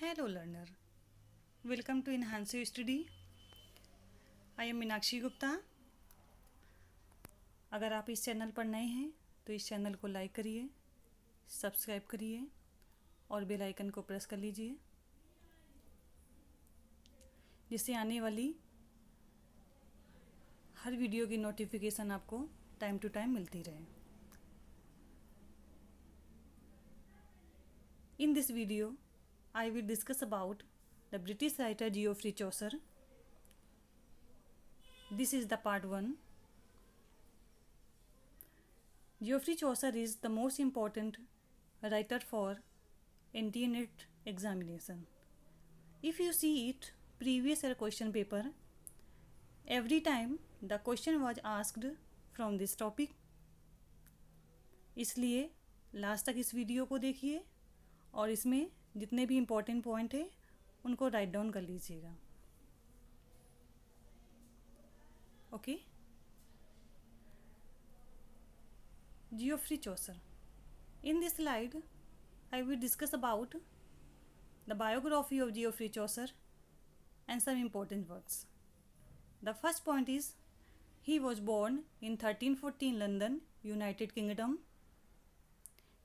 Hello learner, welcome to Enhance Your Study. I am Meenakshi Gupta. अगर आप इस चैनल पर नए हैं तो इस चैनल को लाइक करिए, सब्सक्राइब करिए और बेल आइकन को प्रेस कर लीजिए जिससे आने वाली हर वीडियो की नोटिफिकेशन आपको टाइम टू टाइम मिलती रहे. In this video, I will discuss about the British writer Geoffrey Chaucer. This is the part 1. Geoffrey Chaucer is the most important writer for NT-NET examination. If you see it, previous year question paper, every time the question was asked from this topic. इसलिए last तक इस video को देखिए और इसमें जितने भी important point है उनको राइट डाउन कर लीजिएगा. Okay. Geoffrey Chaucer. In this slide, I will discuss about the biography of Geoffrey Chaucer and some important works. The first point is he was born in 1340 in London, United Kingdom.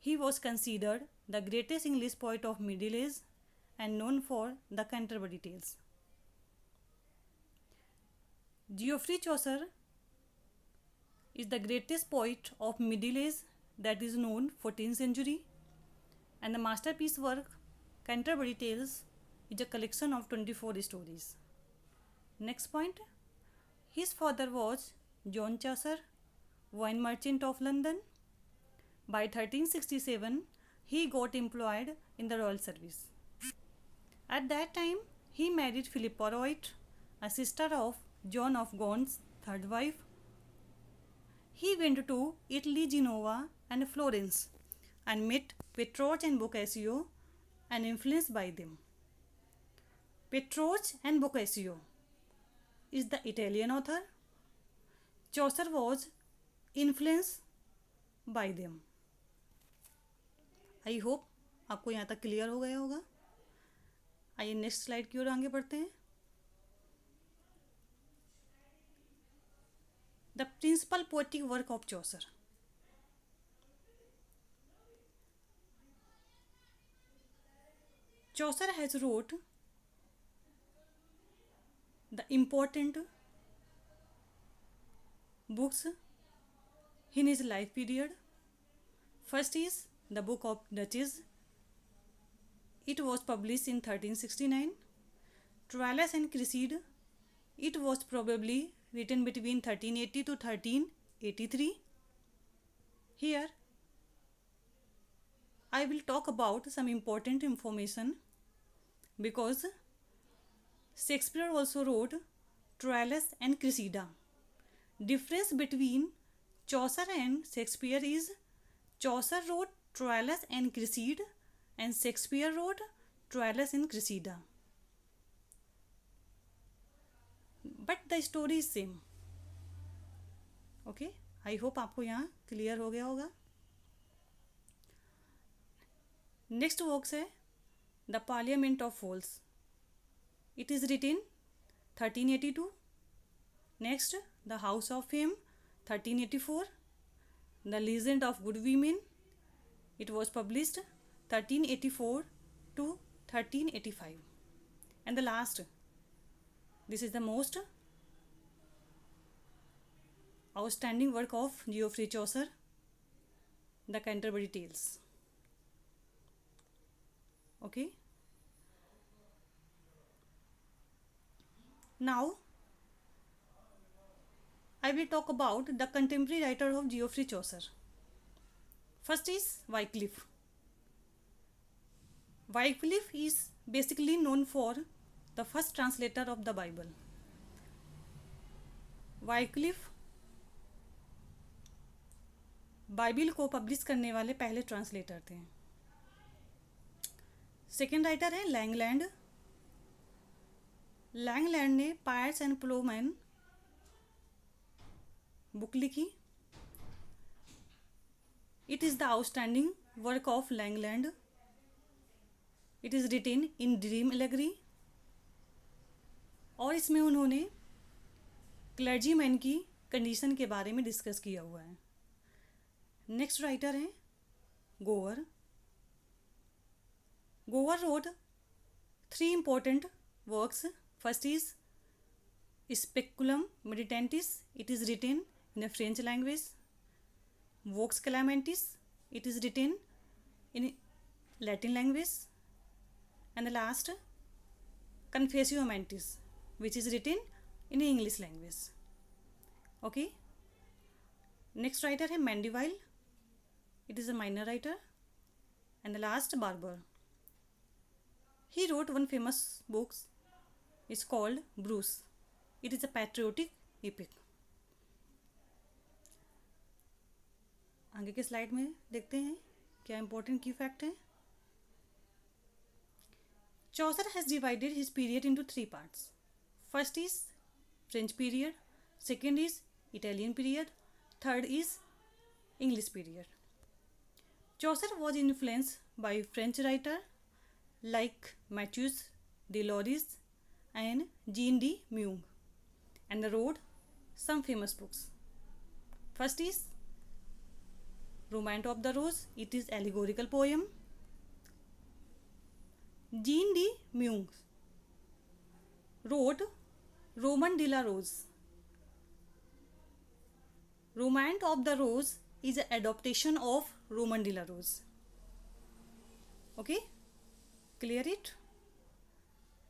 He was considered the greatest English poet of Middle Age and known for the Canterbury Tales. Geoffrey Chaucer is the greatest poet of Middle Age that is known 14th century, and the masterpiece work Canterbury Tales is a collection of 24 stories. Next point, his father was John Chaucer, wine merchant of London. By 1367, he got employed in the royal service. At that time, he married Philippa Royd, a sister of John of Gaunt's third wife. He went to Italy, Genoa and Florence and met Petrarch and Boccaccio and influenced by them. Petrarch and Boccaccio is the Italian author. Chaucer was influenced by them. I hope आपको यहाँ तक clear हो गया होगा. आइए next slide की ओर आगे बढ़ते हैं. The principal poetic work of Chaucer. Chaucer has wrote the important books in his life period. First is the Book of Duchess. It was published in 1369. Troilus and Cresside. It was probably written between 1380 to 1383. Here I will talk about some important information because Shakespeare also wrote Troilus and Cressida. Difference between Chaucer and Shakespeare is Chaucer wrote Troilus and Cresside and Shakespeare wrote Troilus and Cressida. But the story is same. Okay, I hope आपको यहाँ clear हो गया होगा. Next works है the Parliament of Fowls. It is written 1382. Next the House of Fame 1384. The Legend of Good Women. It was published 1384 to 1385. And the last, this is the most outstanding work of Geoffrey Chaucer, the Canterbury Tales. Okay. Now, I will talk about the contemporary writer of Geoffrey Chaucer. First is Wycliffe. Wycliffe is basically known for the first translator of the Bible. Wycliffe Bible को publish करने वाले पहले translator थे. Second writer है Langland. Langland ने Piers and Plowman book लिखी. It is the outstanding work of Langland. It is written in dream allegory, और इसमें उन्होंने क्लर्जीमैन की कंडीशन के बारे में डिस्कस किया हुआ है। नेक्स्ट राइटर हैं गोवर। गोवर road 3 important works. First is Speculum Meditatis. It is written in a French language. Vox Calamentis. It is written in Latin language. And the last, Confessio Mentis, which is written in English language. Okay. Next writer है Mandeville. It is a minor writer. And the last, Barber. He wrote one famous book. It's called Bruce. It is a patriotic epic. आगे के slide में देखते हैं क्या important की fact है। Chaucer has divided his period into 3 parts. First is French period, second is Italian period, third is English period. Chaucer was influenced by French writer like Mathieu de Loris and Jean de Meung, and wrote some famous books. First is Romance of the Rose. It is allegorical poem. Jean de Meung wrote Roman de la Rose. Romance of the Rose is an adaptation of Roman de la Rose. Okay, clear it?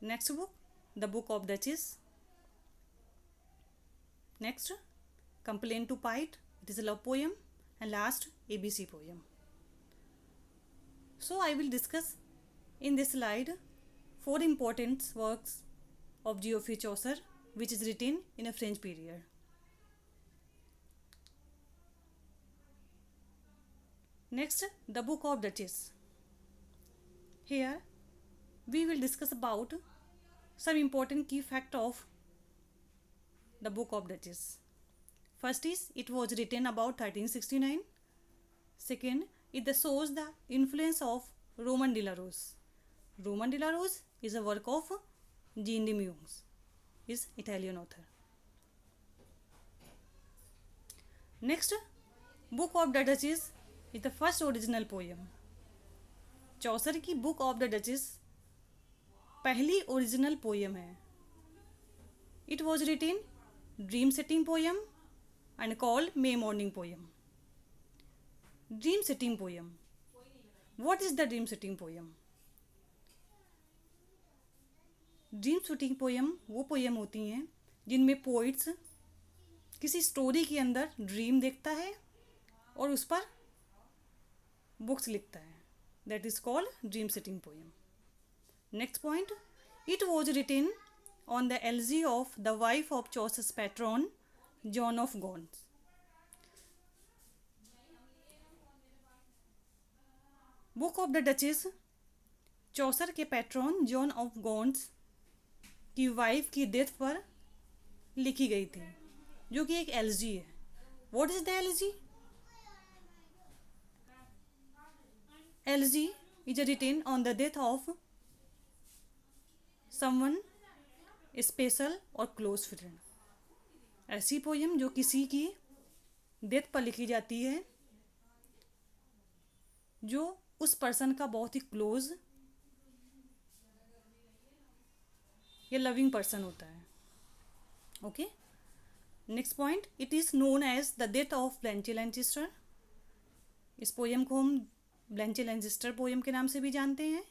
Next book, The Book of Duchess. Next, Complaint to Pite. It is a love poem. And last, ABC poem. So I will discuss in this slide 4 important works of Geoffrey Chaucer, which is written in a French period. Next, The Book of Duchess. Here we will discuss about some important key fact of The Book of Duchess. First is it was written about 1369. Second, it shows the influence of Roman de la Rose. Roman de la Rose is a work of Jean de Meung, is Italian author. Next, Book of the Duchess is the first original poem. चौसर की book of the duchess पहली original poem है. It was written dream setting poem and called may morning poem. Dream setting poem. What is the dream setting poem? Dream setting poem वो poem होती हैं जिनमें poets किसी story के अंदर dream देखता है और उस पर बुक्स लिखता है. That is called dream setting poem. Next point, it was written on the elegy of the wife of Chaucer's patron, John of Gaunt. Book of the Duchess Chaucer के पैट्रॉन जॉन ऑफ गॉन्ट्स की wife की death पर लिखी गई थी, जो कि एक एलजी है. What is the elegy? Elegy is written on the death of someone special और क्लोज फ्रेंड. ऐसी पोयम जो किसी की डेथ पर लिखी जाती है जो उस पर्सन का बहुत ही क्लोज या लविंग पर्सन होता है. Okay, next point, it is known as the death of Blanche Lancaster. इस पोयम को हम ब्लैंचे लैंचेस्टर पोयम के नाम से भी जानते हैं.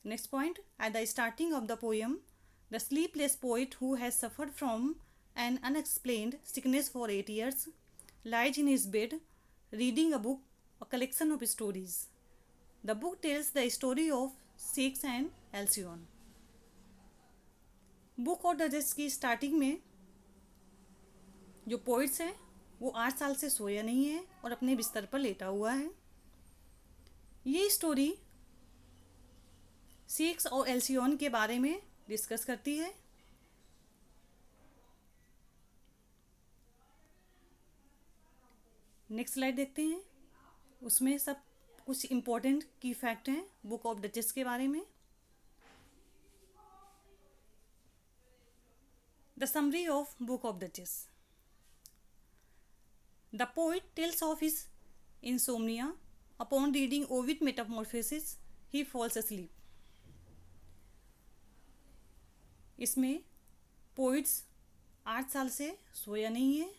Next point, at the starting of the poem the sleepless poet who has suffered from an unexplained sickness for 8 years lies in his bed reading a book, a collection of stories. The book tells the story of Shakes and Alcyone. Book of duchess की starting में जो poets हैं वो 8 साल से सोया नहीं है और अपने बिस्तर पर लेटा हुआ है. ये स्टोरी शेक्स और एल्सियोन के बारे में डिस्कस करती है. नेक्स्ट स्लाइड देखते हैं. उसमें सब कुछ इम्पोर्टेंट की फैक्ट हैं बुक ऑफ डचेस के बारे में। The summary of Book of Duchess. The poet tells of his insomnia. Upon reading Ovid Metamorphoses, he falls asleep. इसमें पोइट्स 8 साल से सोया नहीं है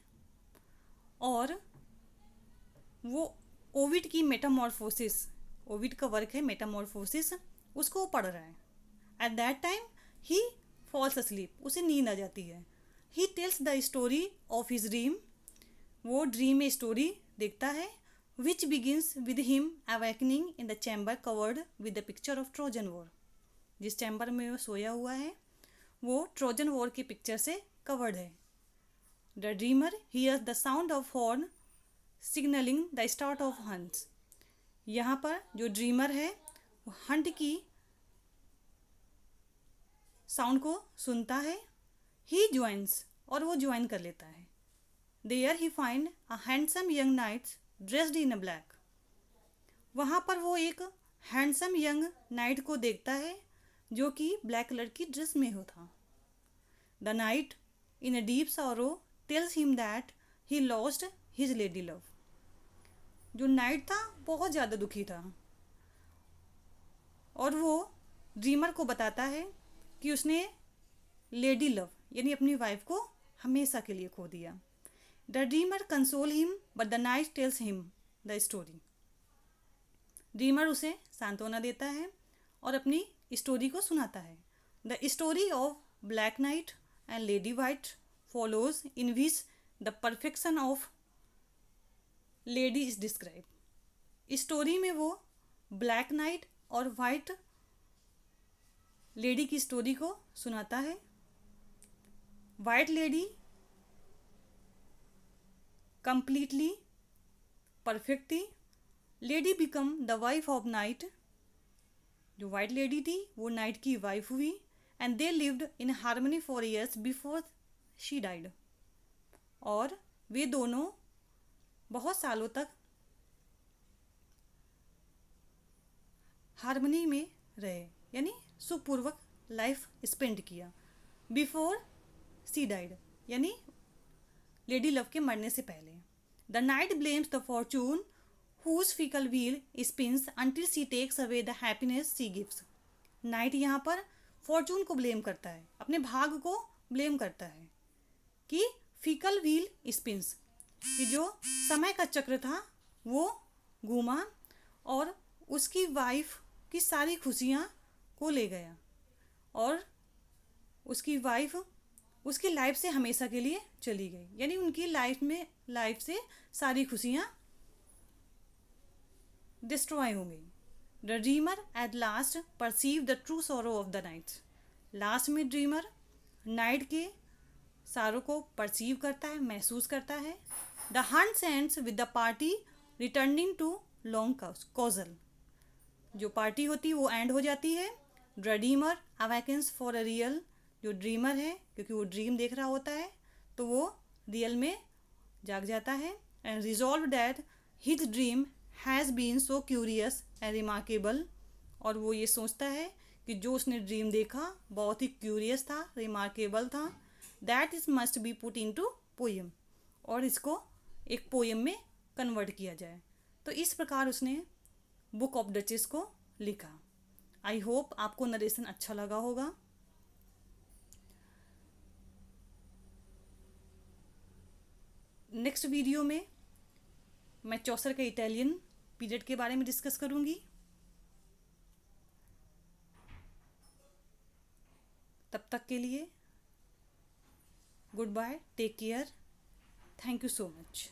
और वो ओविड की मेटामॉर्फोसिस, ओविड का वर्क है मेटामॉर्फोसिस, उसको वो पढ़ रहा है। At that time he falls asleep, उसे नींद आ जाती है। He tells the story of his dream, वो ड्रीम में स्टोरी देखता है, which begins with him awakening in the chamber covered with the picture of Trojan War. जिस चैम्बर में वो सोया हुआ है वो ट्रोजन वॉर की पिक्चर से कवर्ड है। The dreamer hears the sound of horn signaling the start of hunts. यहाँ पर जो ड्रीमर है वो हंट की साउंड को सुनता है। ही ज्वाइंस, और वो ज्वाइन कर लेता है। There he find a handsome young knights dressed in a black, वहाँ पर वो एक हैंडसम यंग नाइट को देखता है जो कि ब्लैक कलर की ड्रेस में हो था। The night in a deep sorrow tells him that he lost his lady love, जो नाइट था बहुत ज़्यादा दुखी था और वो ड्रीमर को बताता है कि उसने लेडी लव यानी अपनी वाइफ को हमेशा के लिए खो दिया। The dreamer console him but the night tells him the story, dreamer उसे सांत्वना देता है और अपनी स्टोरी को सुनाता है। The story of black night and lady white follows in which the perfection of lady is describe. Story में वो ब्लैक नाइट और वाइट लेडी की स्टोरी को सुनाता है। वाइट लेडी completely perfect थी, lady become the wife of night, जो white lady थी वो नाइट की वाइफ हुई। And they lived in harmony for years before she died, और वे दोनों बहुत सालों तक हार्मनी में रहे यानी सुखपूर्वक लाइफ स्पेंड किया। बिफोर शी डाइड यानी लेडी लव के मरने से पहले। The knight blames the fortune whose fickle wheel spins until she takes away the happiness she gives. Knight यहाँ पर फॉर्चून को ब्लेम करता है, अपने भाग को ब्लेम करता है कि फिकल व्हील स्पिन्स, कि जो समय का चक्र था वो घूमा और उसकी वाइफ की सारी खुशियाँ को ले गया और उसकी वाइफ उसकी लाइफ से हमेशा के लिए चली गई, यानी उनकी लाइफ से सारी खुशियाँ डिस्ट्रॉय हो गई। The dreamer at last perceive the true sorrow of the knight, लास्ट में ड्रीमर नाइट के सारों को परसीव करता है, महसूस करता है। The hunt ends with the party returning to long castle, जो पार्टी होती है वो एंड हो जाती है। The dreamer awakens for a real, जो ड्रीमर है क्योंकि वो ड्रीम देख रहा होता है तो वो रियल में जाग जाता है। And resolve that his dream has been so curious and remarkable, और वो ये सोचता है कि जो उसने ड्रीम देखा बहुत ही क्यूरियस था, रिमार्केबल था। That is must be put into poem, और इसको एक पोएम में कन्वर्ट किया जाए। तो इस प्रकार उसने बुक ऑफ डचेस को लिखा। आई होप आपको नरेशन अच्छा लगा होगा। नेक्स्ट वीडियो में मैं चौसर के इटालियन पीरियड के बारे में डिस्कस करूंगी। तब तक के लिए goodbye, take care, thank you so much.